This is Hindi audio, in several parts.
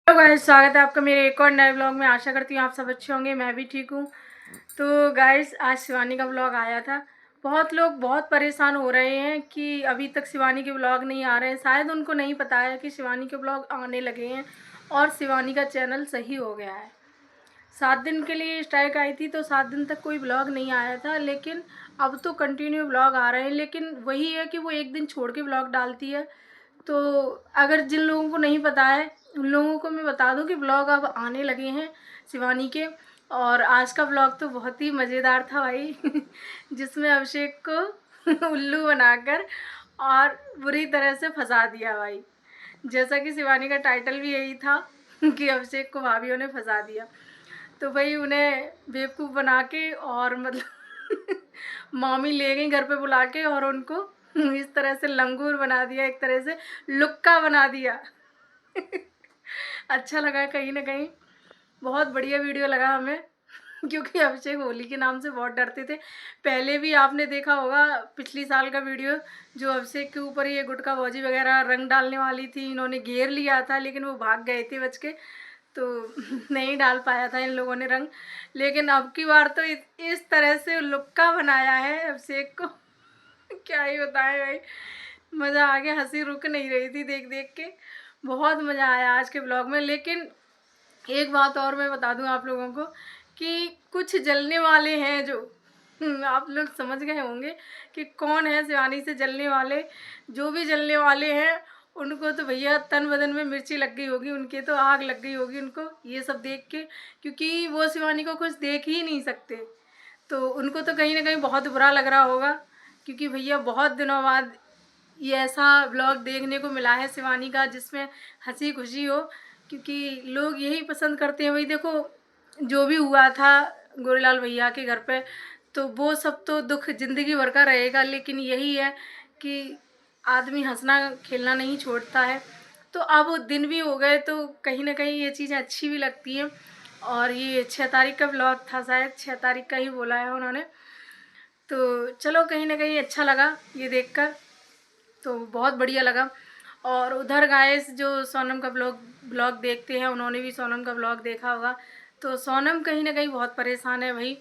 हेलो गाइस, स्वागत है आपका मेरे एक और नए ब्लॉग में। आशा करती हूँ आप सब अच्छे होंगे, मैं भी ठीक हूँ। तो गाइस, आज शिवानी का ब्लॉग आया था। बहुत लोग बहुत परेशान हो रहे हैं कि अभी तक शिवानी के ब्लॉग नहीं आ रहे हैं। शायद उनको नहीं पता है कि शिवानी के ब्लॉग आने लगे हैं और शिवानी का चैनल सही हो गया है। 7 दिन के लिए स्ट्राइक आई थी तो 7 दिन तक कोई ब्लॉग नहीं आया था, लेकिन अब तो कंटिन्यू ब्लॉग आ रहे हैं। लेकिन वही है कि वो एक दिन छोड़ के ब्लॉग डालती है। तो अगर जिन लोगों को नहीं पता है उन लोगों को मैं बता दूं कि ब्लॉग अब आने लगे हैं शिवानी के। और आज का ब्लॉग तो बहुत ही मज़ेदार था भाई जिसमें अभिषेक को उल्लू बनाकर और बुरी तरह से फंसा दिया भाई। जैसा कि शिवानी का टाइटल भी यही था कि अभिषेक को भाभीयों ने फंसा दिया। तो भाई उन्हें बेवकूफ़ बना के और मतलब मामी ले गई घर पे बुला के और उनको इस तरह से लंगूर बना दिया, एक तरह से लुक्का बना दिया अच्छा लगा कहीं ना कहीं, बहुत बढ़िया वीडियो लगा हमें क्योंकि अभिषेक होली के नाम से बहुत डरते थे। पहले भी आपने देखा होगा पिछली साल का वीडियो, जो अभिषेक के ऊपर ये गुटखा भौजी वगैरह रंग डालने वाली थी, इन्होंने घेर लिया था लेकिन वो भाग गए थे बच के, तो नहीं डाल पाया था इन लोगों ने रंग। लेकिन अब की बार तो इस तरह से लुक्का बनाया है अभिषेक को क्या ही बताएं भाई, मज़ा आ गया, हंसी रुक नहीं रही थी देख देख के। बहुत मज़ा आया आज के ब्लॉग में। लेकिन एक बात और मैं बता दूं आप लोगों को कि कुछ जलने वाले हैं जो आप लोग समझ गए होंगे कि कौन है शिवानी से जलने वाले। जो भी जलने वाले हैं उनको तो भैया तन बदन में मिर्ची लग गई होगी, उनके तो आग लग गई होगी उनको ये सब देख के, क्योंकि वो शिवानी को कुछ देख ही नहीं सकते। तो उनको तो कहीं ना कहीं बहुत बुरा लग रहा होगा, क्योंकि भैया बहुत दिनों बाद ये ऐसा ब्लॉग देखने को मिला है शिवानी का जिसमें हंसी खुशी हो, क्योंकि लोग यही पसंद करते हैं। वही देखो, जो भी हुआ था गोरेलाल भैया के घर पे, तो वो सब तो दुख ज़िंदगी भर का रहेगा, लेकिन यही है कि आदमी हंसना खेलना नहीं छोड़ता है। तो अब दिन भी हो गए तो कहीं ना कहीं ये चीज़ें अच्छी भी लगती हैं। और ये 6 तारीख का ब्लॉग था, शायद 6 तारीख का ही बोला है उन्होंने। तो चलो कहीं ना कहीं अच्छा लगा ये देखकर, तो बहुत बढ़िया लगा। और उधर गाइस जो सोनम का ब्लॉग देखते हैं उन्होंने भी सोनम का ब्लॉग देखा होगा। तो सोनम कहीं ना कहीं बहुत परेशान है भाई,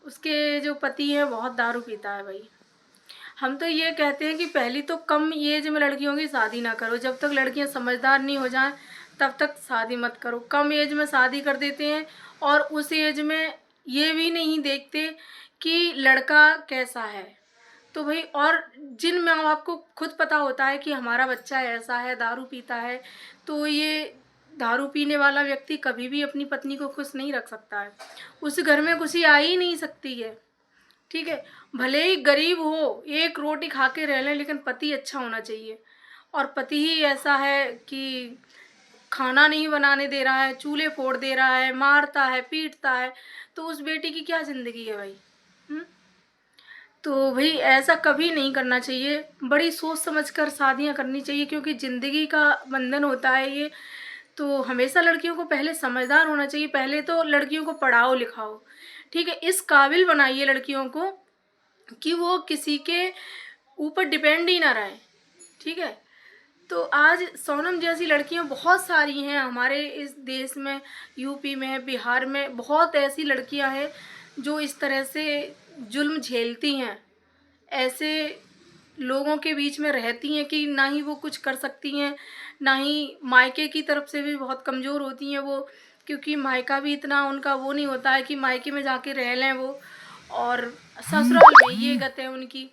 उसके जो पति हैं बहुत दारू पीता है भाई। हम तो ये कहते हैं कि पहली तो कम एज में लड़कियों की शादी ना करो, जब तक लड़कियां समझदार नहीं हो जाएं तब तक शादी मत करो। कम एज में शादी कर देते हैं और उस एज में ये भी नहीं देखते कि लड़का कैसा है। तो भाई, और जिन माँ बाप को खुद पता होता है कि हमारा बच्चा ऐसा है, दारू पीता है, तो ये दारू पीने वाला व्यक्ति कभी भी अपनी पत्नी को खुश नहीं रख सकता है। उस घर में खुशी आ ही नहीं सकती है। ठीक है, भले ही गरीब हो, एक रोटी खा के रह लें, लेकिन पति अच्छा होना चाहिए। और पति ही ऐसा है कि खाना नहीं बनाने दे रहा है, चूल्हे फोड़ दे रहा है, मारता है, पीटता है, तो उस बेटी की क्या ज़िंदगी है भाई। हुँ? तो भाई ऐसा कभी नहीं करना चाहिए, बड़ी सोच समझकर शादियां करनी चाहिए, क्योंकि ज़िंदगी का बंधन होता है ये। तो हमेशा लड़कियों को पहले समझदार होना चाहिए, पहले तो लड़कियों को पढ़ाओ लिखाओ, ठीक है, इस काबिल बनाइए लड़कियों को कि वो किसी के ऊपर डिपेंड ही ना रहे। ठीक है, तो आज सोनम जैसी लड़कियां बहुत सारी हैं हमारे इस देश में, यूपी में, बिहार में बहुत ऐसी लड़कियां हैं जो इस तरह से जुल्म झेलती हैं, ऐसे लोगों के बीच में रहती हैं कि ना ही वो कुछ कर सकती हैं, ना ही मायके की तरफ से भी बहुत कमज़ोर होती हैं वो, क्योंकि मायका भी इतना उनका वो नहीं होता है कि मायके में जाके रह लें वो, और ससुराल में ये गत है उनकी।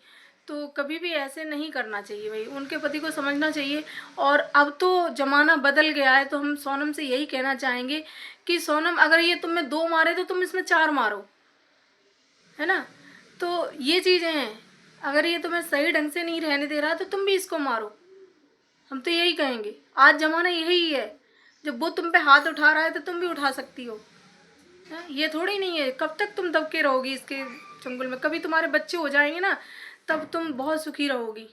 तो कभी भी ऐसे नहीं करना चाहिए भाई, उनके पति को समझना चाहिए। और अब तो ज़माना बदल गया है, तो हम सोनम से यही कहना चाहेंगे कि सोनम, अगर ये तुम्हें 2 मारे तो तुम इसमें 4 मारो, है ना। तो ये चीज़ें हैं, अगर ये तुम्हें सही ढंग से नहीं रहने दे रहा तो तुम भी इसको मारो। हम तो यही कहेंगे, आज ज़माना यही है, जब वो तुम पे हाथ उठा रहा है तो तुम भी उठा सकती हो। हैं? ये थोड़ी नहीं है कब तक तुम दब के रहोगी इसके चंगुल में, कभी तुम्हारे बच्चे हो जाएंगे ना तब तुम बहुत सुखी रहोगी।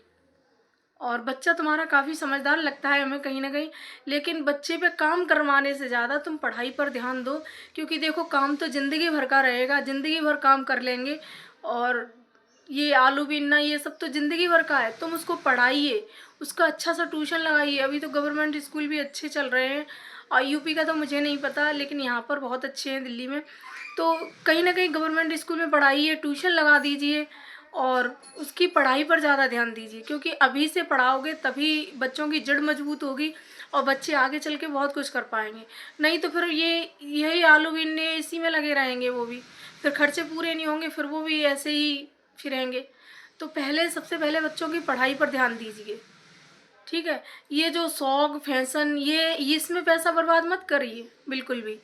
और बच्चा तुम्हारा काफ़ी समझदार लगता है हमें कहीं ना कहीं, लेकिन बच्चे पे काम करवाने से ज़्यादा तुम पढ़ाई पर ध्यान दो, क्योंकि देखो काम तो ज़िंदगी भर का रहेगा, ज़िंदगी भर काम कर लेंगे। और ये आलू बीनना ये सब तो ज़िंदगी भर का है, तुम उसको पढ़ाइए, उसका अच्छा सा ट्यूशन लगाइए। अभी तो गवर्नमेंट स्कूल भी अच्छे चल रहे हैं, और यूपी का तो मुझे नहीं पता, लेकिन यहाँ पर बहुत अच्छे हैं दिल्ली में। तो कहीं ना कहीं गवर्नमेंट स्कूल में पढ़ाइए, ट्यूशन लगा दीजिए और उसकी पढ़ाई पर ज़्यादा ध्यान दीजिए, क्योंकि अभी से पढ़ाओगे तभी बच्चों की जड़ मजबूत होगी और बच्चे आगे चल के बहुत कुछ कर पाएंगे। नहीं तो फिर ये यही आलू बीनने इसी में लगे रहेंगे, वो भी फिर खर्चे पूरे नहीं होंगे, फिर वो भी ऐसे ही फिरेंगे। तो पहले सबसे पहले बच्चों की पढ़ाई पर ध्यान दीजिए, ठीक है। ये जो शौक फैशन ये इसमें पैसा बर्बाद मत करिए, बिल्कुल भी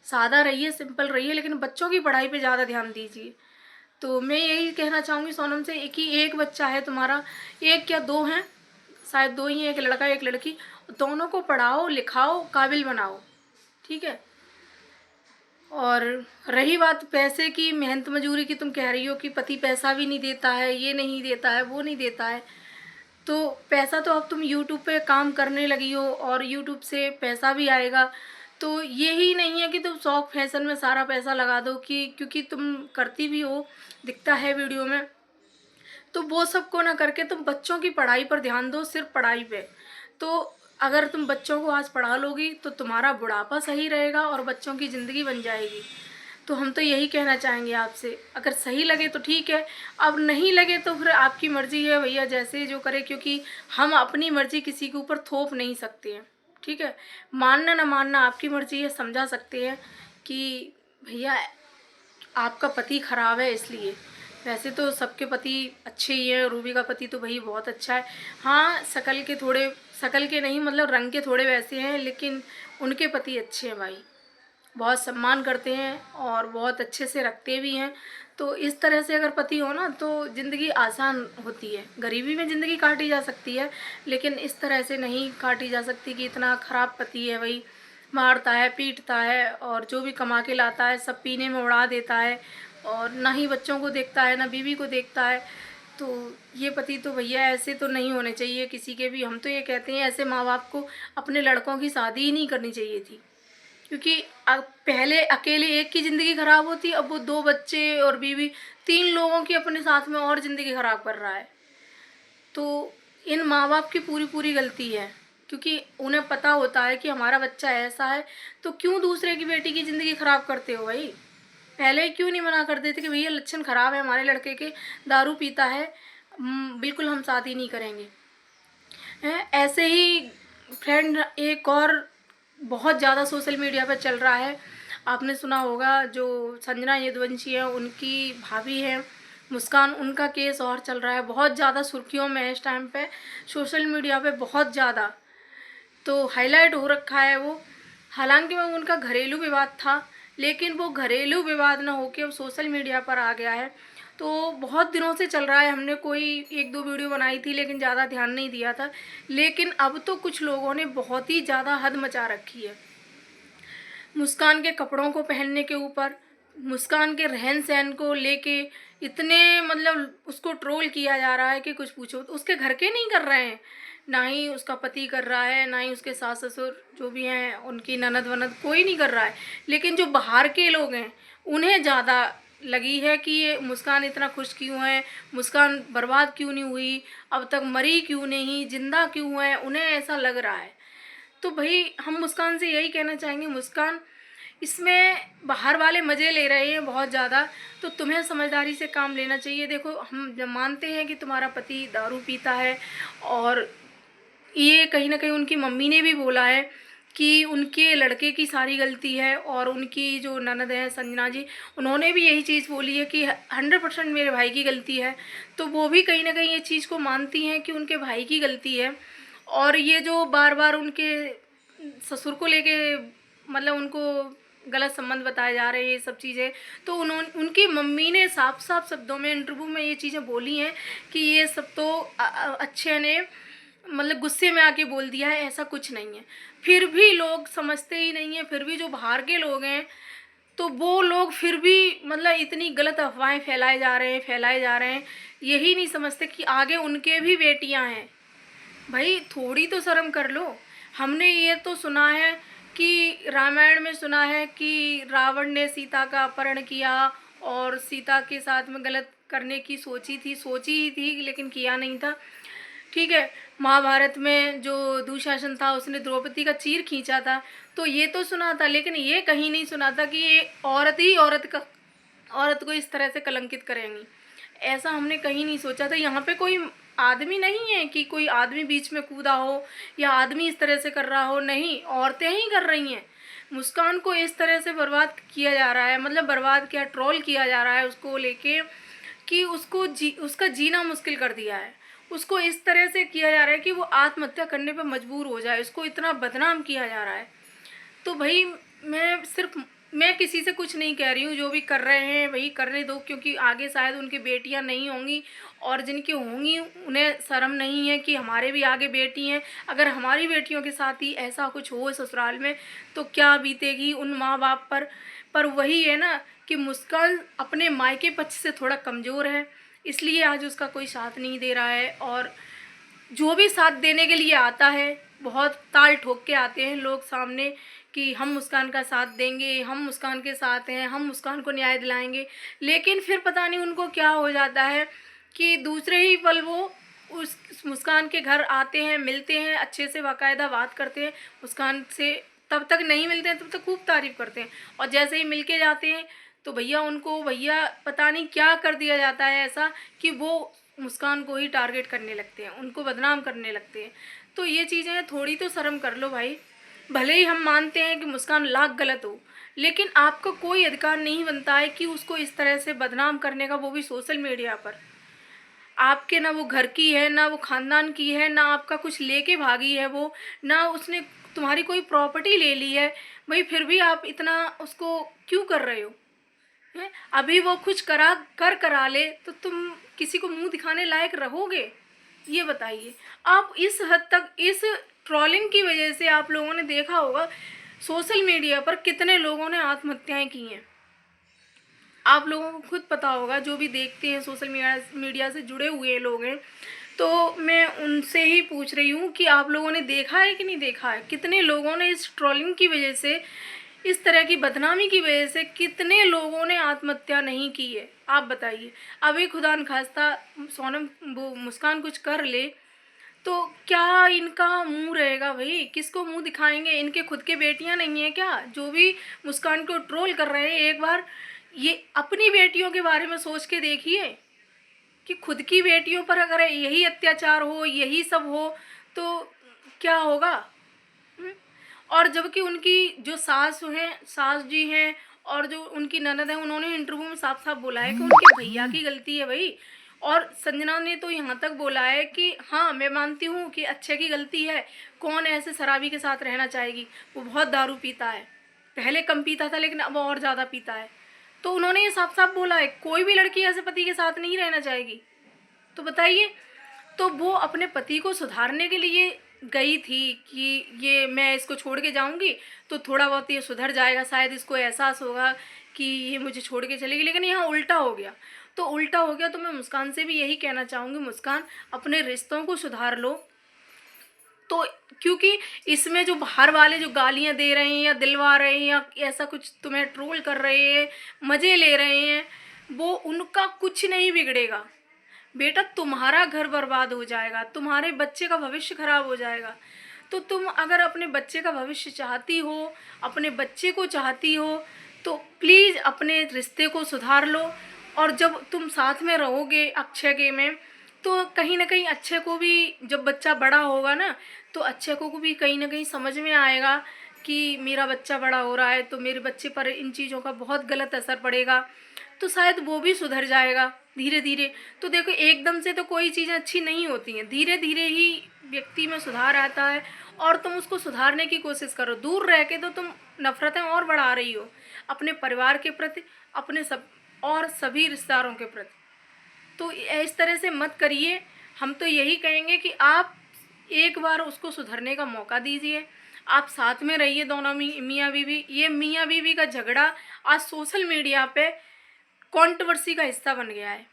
सादा रहिए, सिंपल रहिए, लेकिन बच्चों की पढ़ाई पे ज़्यादा ध्यान दीजिए। तो मैं यही कहना चाहूँगी सोनम से, एक बच्चा है तुम्हारा, एक क्या दो हैं, शायद दो ही हैं, एक लड़का एक लड़की, दोनों को पढ़ाओ लिखाओ काबिल बनाओ, ठीक है। और रही बात पैसे की, मेहनत मजूरी की, तुम कह रही हो कि पति पैसा भी नहीं देता है, ये नहीं देता है, वो नहीं देता है, तो पैसा तो अब तुम यूट्यूब पे काम करने लगी हो और यूट्यूब से पैसा भी आएगा। तो यही नहीं है कि तुम शौक फैशन में सारा पैसा लगा दो, कि क्योंकि तुम करती भी हो, दिखता है वीडियो में, तो वो सब को ना करके तुम बच्चों की पढ़ाई पर ध्यान दो, सिर्फ पढ़ाई पे। तो अगर तुम बच्चों को आज पढ़ा लोगी तो तुम्हारा बुढ़ापा सही रहेगा और बच्चों की ज़िंदगी बन जाएगी। तो हम तो यही कहना चाहेंगे आपसे, अगर सही लगे तो ठीक है, अब नहीं लगे तो फिर आपकी मर्ज़ी है भैया, जैसे जो करे, क्योंकि हम अपनी मर्ज़ी किसी के ऊपर थोप नहीं सकते हैं, ठीक है। मानना ना मानना आपकी मर्ज़ी है, समझा सकते हैं कि भैया आपका पति ख़राब है इसलिए। वैसे तो सबके पति अच्छे ही हैं, रूबी का पति तो भाई बहुत अच्छा है। हाँ, शकल के नहीं, मतलब रंग के थोड़े वैसे हैं, लेकिन उनके पति अच्छे हैं भाई, बहुत सम्मान करते हैं और बहुत अच्छे से रखते भी हैं। तो इस तरह से अगर पति हो ना तो ज़िंदगी आसान होती है। गरीबी में ज़िंदगी काटी जा सकती है, लेकिन इस तरह से नहीं काटी जा सकती कि इतना ख़राब पति है भाई, मारता है पीटता है और जो भी कमा के लाता है सब पीने में उड़ा देता है, और ना ही बच्चों को देखता है ना बीवी को देखता है। तो ये पति तो भैया ऐसे तो नहीं होने चाहिए किसी के भी। हम तो ये कहते हैं ऐसे माँ बाप को अपने लड़कों की शादी ही नहीं करनी चाहिए थी, क्योंकि अब पहले अकेले एक की ज़िंदगी ख़राब होती, अब वो दो बच्चे और बीवी, तीन लोगों की अपने साथ में और ज़िंदगी ख़राब कर रहा है। तो इन माँ बाप की पूरी पूरी गलती है, क्योंकि उन्हें पता होता है कि हमारा बच्चा ऐसा है, तो क्यों दूसरे की बेटी की ज़िंदगी ख़राब करते हो भाई। पहले क्यों नहीं मना कर देते कि भैया लक्षण ख़राब है हमारे लड़के के, दारू पीता है, बिल्कुल हम शादी नहीं करेंगे। हैं ऐसे ही फ्रेंड, एक और बहुत ज़्यादा सोशल मीडिया पर चल रहा है, आपने सुना होगा, जो संजना यदुवंशी है उनकी भाभी है मुस्कान, उनका केस और चल रहा है, बहुत ज़्यादा सुर्खियों में है इस टाइम पे सोशल मीडिया पे, बहुत ज़्यादा तो हाईलाइट हो रखा है वो। हालांकि वो उनका घरेलू विवाद था, लेकिन वो घरेलू विवाद ना होके अब सोशल मीडिया पर आ गया है। तो बहुत दिनों से चल रहा है, हमने कोई एक दो वीडियो बनाई थी लेकिन ज़्यादा ध्यान नहीं दिया था, लेकिन अब तो कुछ लोगों ने बहुत ही ज़्यादा हद मचा रखी है मुस्कान के कपड़ों को पहनने के ऊपर, मुस्कान के रहन सहन को लेके इतने, मतलब उसको ट्रोल किया जा रहा है कि कुछ पूछो। तो उसके घर के नहीं कर रहे हैं, ना ही उसका पति कर रहा है, ना ही उसके सास ससुर जो भी हैं उनकी ननद वनद, कोई नहीं कर रहा है, लेकिन जो बाहर के लोग हैं उन्हें ज़्यादा लगी है कि ये मुस्कान इतना खुश क्यों है, मुस्कान बर्बाद क्यों नहीं हुई, अब तक मरी क्यों नहीं, जिंदा क्यों है, उन्हें ऐसा लग रहा है। तो भाई हम मुस्कान से यही कहना चाहेंगे, मुस्कान इसमें बाहर वाले मज़े ले रहे हैं बहुत ज़्यादा, तो तुम्हें समझदारी से काम लेना चाहिए। देखो हम जब मानते हैं कि तुम्हारा पति दारू पीता है, और ये कहीं ना कहीं उनकी मम्मी ने भी बोला है कि उनके लड़के की सारी गलती है, और उनकी जो ननद है संजना जी, उन्होंने भी यही चीज़ बोली है कि 100% मेरे भाई की गलती है। तो वो भी कहीं ना कहीं ये चीज़ को मानती हैं कि उनके भाई की गलती है। और ये जो बार बार उनके ससुर को लेके, मतलब उनको गलत संबंध बताए जा रहे हैं, ये सब चीज़ें, तो उनकी मम्मी ने साफ साफ शब्दों में इंटरव्यू में ये चीज़ें बोली हैं कि ये सब तो अच्छे ने मतलब गुस्से में आके बोल दिया है, ऐसा कुछ नहीं है। फिर भी लोग समझते ही नहीं है, फिर भी जो बाहर के लोग हैं तो वो लोग फिर भी मतलब इतनी गलत अफवाहें फैलाए जा रहे हैं, यही नहीं समझते कि आगे उनके भी बेटियां हैं। भाई थोड़ी तो शर्म कर लो। हमने ये तो सुना है कि रामायण में सुना है कि रावण ने सीता का अपहरण किया और सीता के साथ में गलत करने की सोची ही थी लेकिन किया नहीं था, ठीक है। महाभारत में जो दुशासन था उसने द्रौपदी का चीर खींचा था, तो ये तो सुना था, लेकिन ये कहीं नहीं सुना था कि ये औरत ही औरत को इस तरह से कलंकित करेंगी। ऐसा हमने कहीं नहीं सोचा था। यहाँ पे कोई आदमी नहीं है कि कोई आदमी बीच में कूदा हो या आदमी इस तरह से कर रहा हो, नहीं, औरतें ही कर रही हैं। मुस्कान को इस तरह से बर्बाद किया जा रहा है, मतलब बर्बाद क्या, ट्रोल किया जा रहा है उसको लेके कि उसका जीना मुश्किल कर दिया है। उसको इस तरह से किया जा रहा है कि वो आत्महत्या करने पे मजबूर हो जाए, उसको इतना बदनाम किया जा रहा है। तो भाई मैं किसी से कुछ नहीं कह रही हूँ, जो भी कर रहे हैं वही करने दो, क्योंकि आगे शायद उनकी बेटियाँ नहीं होंगी, और जिनकी होंगी उन्हें शर्म नहीं है कि हमारे भी आगे बेटी हैं। अगर हमारी बेटियों के साथ ही ऐसा कुछ हो ससुराल में तो क्या बीतेगी उन माँ बाप पर वही है ना कि मुस्कान अपने मायके पक्ष से थोड़ा कमज़ोर है, इसलिए आज उसका कोई साथ नहीं दे रहा है। और जो भी साथ देने के लिए आता है बहुत ताल ठोक के आते हैं लोग सामने कि हम मुस्कान का साथ देंगे, हम मुस्कान के साथ हैं, हम मुस्कान को न्याय दिलाएंगे, लेकिन फिर पता नहीं उनको क्या हो जाता है कि दूसरे ही पल वो उस मुस्कान के घर आते हैं, मिलते हैं, अच्छे से बाकायदा बात करते हैं मुस्कान से, तब तक नहीं मिलते हैं तब तक खूब तारीफ़ करते हैं, और जैसे ही मिल के जाते हैं तो भैया पता नहीं क्या कर दिया जाता है ऐसा कि वो मुस्कान को ही टारगेट करने लगते हैं, उनको बदनाम करने लगते हैं। तो ये चीज़ें थोड़ी तो शर्म कर लो भाई। भले ही हम मानते हैं कि मुस्कान लाख गलत हो, लेकिन आपका कोई अधिकार नहीं बनता है कि उसको इस तरह से बदनाम करने का, वो भी सोशल मीडिया पर। आपके ना वो घर की है, ना वो ख़ानदान की है, ना आपका कुछ लेके भागी है वो, ना उसने तुम्हारी कोई प्रॉपर्टी ले ली है, भाई फिर भी आप इतना उसको क्यों कर रहे हो हैं? अभी वो कुछ करा ले तो तुम किसी को मुंह दिखाने लायक रहोगे? ये बताइए। आप इस हद तक, इस ट्रोलिंग की वजह से आप लोगों ने देखा होगा सोशल मीडिया पर कितने लोगों ने आत्महत्याएं की हैं। आप लोगों को खुद पता होगा, जो भी देखते हैं सोशल मीडिया से जुड़े हुए लोग हैं, तो मैं उनसे ही पूछ रही हूँ कि आप लोगों ने देखा है कि नहीं देखा है, कितने लोगों ने इस ट्रोलिंग की वजह से, इस तरह की बदनामी की वजह से कितने लोगों ने आत्महत्या नहीं की है, आप बताइए। अभी खुदा न खास्ता सोनम वो मुस्कान कुछ कर ले तो क्या इनका मुंह रहेगा भाई, किसको मुंह दिखाएंगे? इनके खुद के बेटियां नहीं है क्या जो भी मुस्कान को ट्रोल कर रहे हैं? एक बार ये अपनी बेटियों के बारे में सोच के देखिए कि खुद की बेटियों पर अगर यही अत्याचार हो, यही सब हो, तो क्या होगा? हम्म? और जबकि उनकी जो सास जी हैं और जो उनकी ननद है, उन्होंने इंटरव्यू में साफ साफ बोला है कि उनके भैया की गलती है भाई। और संजना ने तो यहाँ तक बोला है कि हाँ मैं मानती हूँ कि अच्छे की गलती है, कौन ऐसे शराबी के साथ रहना चाहेगी, वो बहुत दारू पीता है, पहले कम पीता था लेकिन अब और ज़्यादा पीता है। तो उन्होंने ये साफ साफ बोला है कोई भी लड़की ऐसे पति के साथ नहीं रहना चाहेगी। तो बताइए, तो वो अपने पति को सुधारने के लिए गई थी कि ये मैं इसको छोड़ के जाऊंगी तो थोड़ा बहुत ये सुधर जाएगा, शायद इसको एहसास होगा कि ये मुझे छोड़ के चलेगी, लेकिन यहाँ उल्टा हो गया। तो उल्टा हो गया तो मैं मुस्कान से भी यही कहना चाहूँगी, मुस्कान अपने रिश्तों को सुधार लो। तो क्योंकि इसमें जो बाहर वाले जो गालियाँ दे रहे हैं या दिलवा रहे हैं या ऐसा कुछ तुम्हें ट्रोल कर रहे हैं, मज़े ले रहे हैं, वो उनका कुछ नहीं बिगड़ेगा बेटा। तुम्हारा घर बर्बाद हो जाएगा, तुम्हारे बच्चे का भविष्य खराब हो जाएगा। तो तुम अगर अपने बच्चे का भविष्य चाहती हो, अपने बच्चे को चाहती हो, तो प्लीज़ अपने रिश्ते को सुधार लो। और जब तुम साथ में रहोगे अक्षय के में, तो कहीं ना कहीं अक्षय को भी, जब बच्चा बड़ा होगा ना, तो अक्षय को भी कहीं ना कहीं समझ में आएगा कि मेरा बच्चा बड़ा हो रहा है तो मेरे बच्चे पर इन चीज़ों का बहुत गलत असर पड़ेगा, तो शायद वो भी सुधर जाएगा धीरे धीरे। तो देखो एकदम से तो कोई चीज़ें अच्छी नहीं होती हैं, धीरे धीरे ही व्यक्ति में सुधार आता है। और तुम उसको सुधारने की कोशिश करो, दूर रह के तो तुम नफरतें और बढ़ा रही हो अपने परिवार के प्रति, अपने सब और सभी रिश्तेदारों के प्रति। तो इस तरह से मत करिए। हम तो यही कहेंगे कि आप एक बार उसको सुधरने का मौका दीजिए, आप साथ में रहिए दोनों मियाँ बीवी। ये मियाँ बीवी का झगड़ा आज सोशल मीडिया पे कंट्रोवर्सी का हिस्सा बन गया है।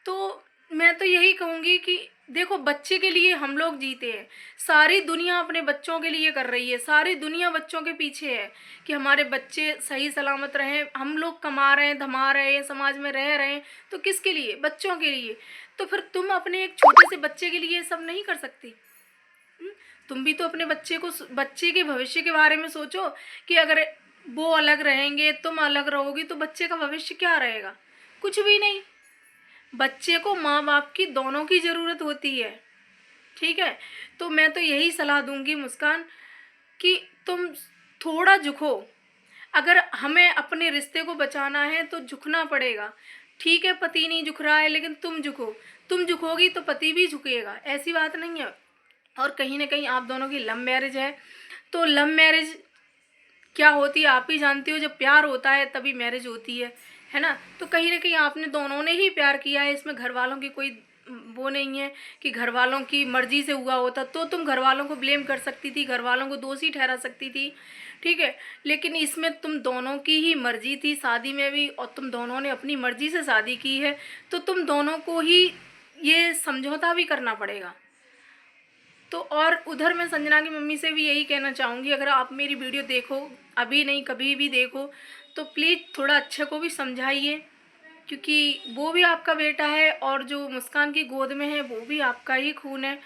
तो मैं तो यही कहूँगी कि देखो, बच्चे के लिए हम लोग जीते हैं, सारी दुनिया अपने बच्चों के लिए कर रही है, सारी दुनिया बच्चों के पीछे है कि हमारे बच्चे सही सलामत रहें। हम लोग कमा रहे हैं, धमा रहे हैं, समाज में रह रहे हैं, तो किसके लिए? बच्चों के लिए। तो फिर तुम अपने एक छोटे से बच्चे के लिए ये सब नहीं कर सकती? तुम भी तो अपने बच्चे के भविष्य के बारे में सोचो कि अगर वो अलग रहेंगे, तुम अलग रहोगी, तो बच्चे का भविष्य क्या रहेगा? कुछ भी नहीं। बच्चे को माँ बाप की दोनों की ज़रूरत होती है, ठीक है? तो मैं तो यही सलाह दूंगी मुस्कान कि तुम थोड़ा झुको। अगर हमें अपने रिश्ते को बचाना है तो झुकना पड़ेगा। ठीक है, पति नहीं झुक रहा है, लेकिन तुम झुको। तुम झुकोगी तो पति भी झुकेगा, ऐसी बात नहीं है। और कहीं ना कहीं आप दोनों की लव मैरिज है, तो लव मैरिज क्या होती है आप ही जानती हो। जब प्यार होता है तभी मैरिज होती है ना? तो कहीं ना कहीं आपने दोनों ने ही प्यार किया है, इसमें घर वालों की कोई वो नहीं है कि घर वालों की मर्जी से हुआ होता तो तुम घर वालों को ब्लेम कर सकती थी, घर वालों को दोषी ठहरा सकती थी, ठीक है? लेकिन इसमें तुम दोनों की ही मर्जी थी शादी में भी, और तुम दोनों ने अपनी मर्जी से शादी की है, तो तुम दोनों को ही ये समझौता भी करना पड़ेगा। तो और उधर मैं संजना की मम्मी से भी यही कहना चाहूँगी, अगर आप मेरी वीडियो देखो, अभी नहीं कभी भी देखो, तो प्लीज़ थोड़ा अच्छे को भी समझाइए, क्योंकि वो भी आपका बेटा है और जो मुस्कान की गोद में है वो भी आपका ही खून है।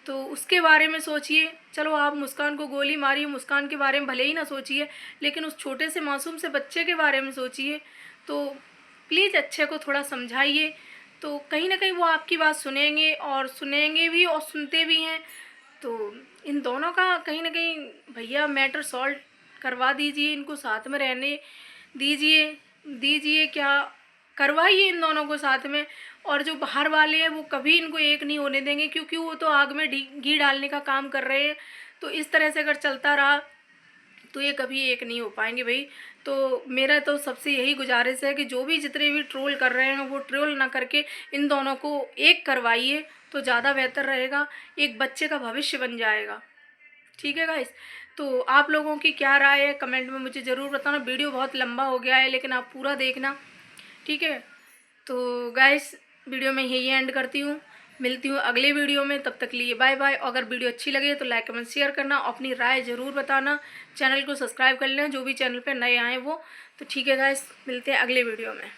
तो उसके बारे में सोचिए। चलो आप मुस्कान को गोली मारिए, मुस्कान के बारे में भले ही ना सोचिए, लेकिन उस छोटे से मासूम से बच्चे के बारे में सोचिए। तो प्लीज़ अच्छे को थोड़ा समझाइए, तो कहीं ना कहीं वो आपकी बात सुनेंगे, और सुनेंगे भी और सुनते भी हैं। तो इन दोनों का कहीं ना कहीं भैया मैटर सॉल्व करवा दीजिए, इनको साथ में रहने दीजिए क्या, करवाइए इन दोनों को साथ में। और जो बाहर वाले हैं वो कभी इनको एक नहीं होने देंगे, क्योंकि वो तो आग में घी डालने का काम कर रहे हैं। तो इस तरह से अगर चलता रहा तो ये कभी एक नहीं हो पाएंगे भाई। तो मेरा तो सबसे यही गुजारिश है कि जो भी जितने भी ट्रोल कर रहे हैं वो ट्रोल ना करके इन दोनों को एक करवाइए, तो ज़्यादा बेहतर रहेगा, एक बच्चे का भविष्य बन जाएगा। ठीक है गाइस? तो आप लोगों की क्या राय है कमेंट में मुझे ज़रूर बताना। वीडियो बहुत लंबा हो गया है, लेकिन आप पूरा देखना, ठीक है? तो गाइस, वीडियो में यही एंड करती हूँ, मिलती हूँ अगले वीडियो में, तब तक लिए बाय बाय। अगर वीडियो अच्छी लगे तो लाइक कमेंट शेयर करना, अपनी राय ज़रूर बताना, चैनल को सब्सक्राइब कर लेना जो भी चैनल पे नए आए वो। तो ठीक है गाइस, मिलते हैं अगले वीडियो में।